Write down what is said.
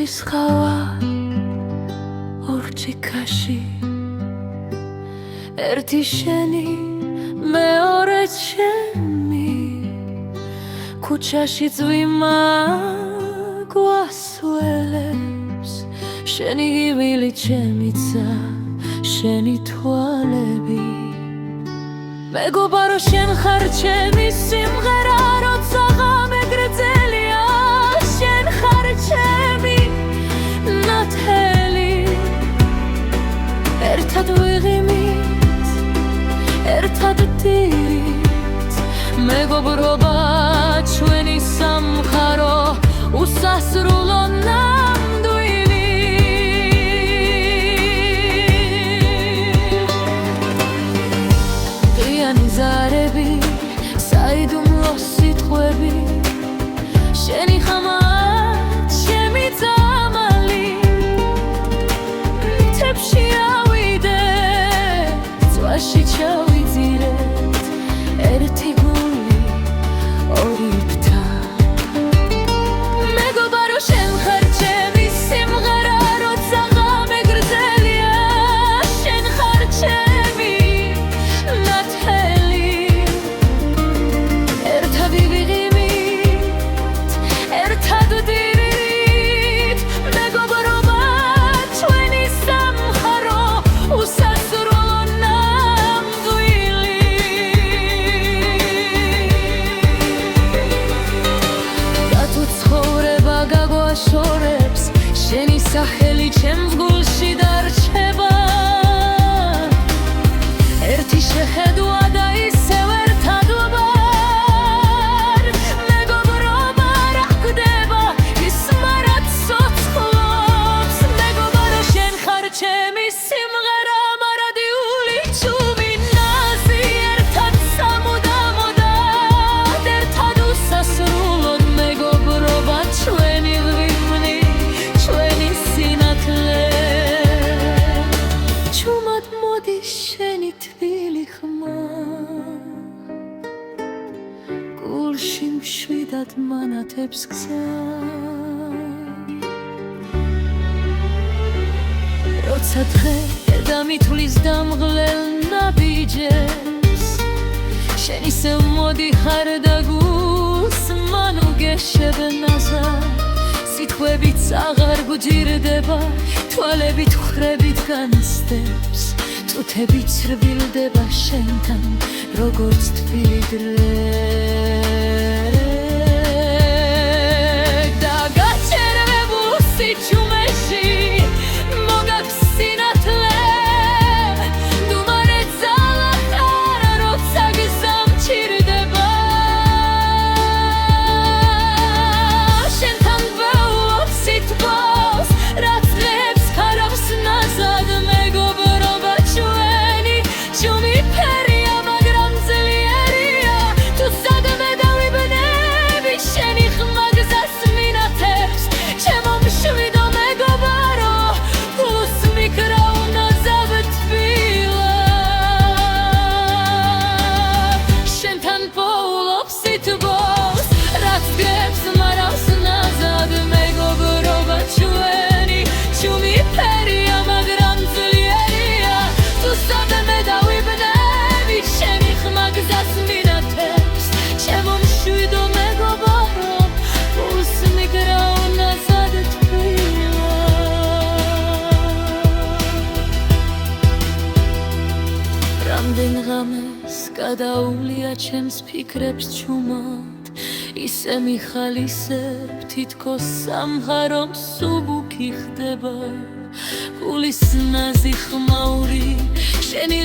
ჭირის ხავა ორჩიქაში ერთი შენი მეორე ჩემი ქუჩაში წვიმა გვასველებს შენი გივილი ჩემიცა შენი თვალები მეგობარო შენ ხარ ჩემი სიმღერა როცა ღამე გრძელია შენ ხარ ჩემი ნათელი ერთად ვიღიმით ერთად დირით მეგობრობა ჩვენი სამხარო უსასრულო ნამდვილი ღიანი ზარები საიდუმლო სიტყვები შენი ხამა ჩემი წამალი თებში ავიდეთ ზღვაში ჩავიძირეთ ერთი გული ორი ფთა მეგობარო შენ ხარ ჩემი სიმღერა როცა ღამე გრძელია შენ ხარ ჩემი ნათელი ერთად ვივიღიმით ერთად ვდივით მეგობრობა ჩვენი სამხარო უსასრულო ნამდვილი რატო ცხოვრება გაგვაშორებს შენი სახელი ჩემს გულში დარჩება ერთი შეხედვა და ისევ ერთად ვარ მეგობრობა რა ხდება ის მარად ცოცხლობს მეგობარო შენ ხარ ჩემი სიმღერა მარადიული ჩუმი ნაზი ერთად სამუდამოდ ერთად უსასრულოდ მეგობრობა ჩვენი ღვიმნი ჩვენი სინათლე ჩუმად მოდის შენი თბილი ხმა გულში მშვიდად მანათებს გზა როცა დღე დამითვლის დამღლელ ნაბიჯებს შენ ისევ მოდიხარ და გულს მან უგეშებ ნაზარ სიტყვებით აღარ გვჯირდება თვალებით ხრებით განცდებს წუთები ცრბილდება შენთან როგორც თბილი დღე და გაჩერებულ სიჩუმეში მოგაქვს სინათლე დუმარე ძალა ხარ როცა გზამჩირდება შენთან ვეულობ სიტყვას რაც დღეებს ხარობს ნაზად მეგობრობა ჩვენი ჩუმი ფერია მაგრამ ძლიერია თუ სადმე დავიბნები შენი ხმა გზას მინათებს ჩემო მშვიდო მეგობარო ფულს მიკრავ ნაზავ თბილა შენთან პოულობ სიტყვას რაც დღეებს მარავს ნაზად მეგობრობა ჩვენი ჩუმი ფერია მაგრამ ძლიერია თუ სადმე დავიბნები შენი ხმა გზას მინათებს ჩემო მშვიდო მეგობარო ფულს მიკრავ ნაზად თბილა რამდენ ღამეს გადაულია ჩემს ფიქრებს ჩუმად ისე მიხალისებ თითქოს სამხარომ სუბუქი ხდება გულის ნაზი ხმაური შენი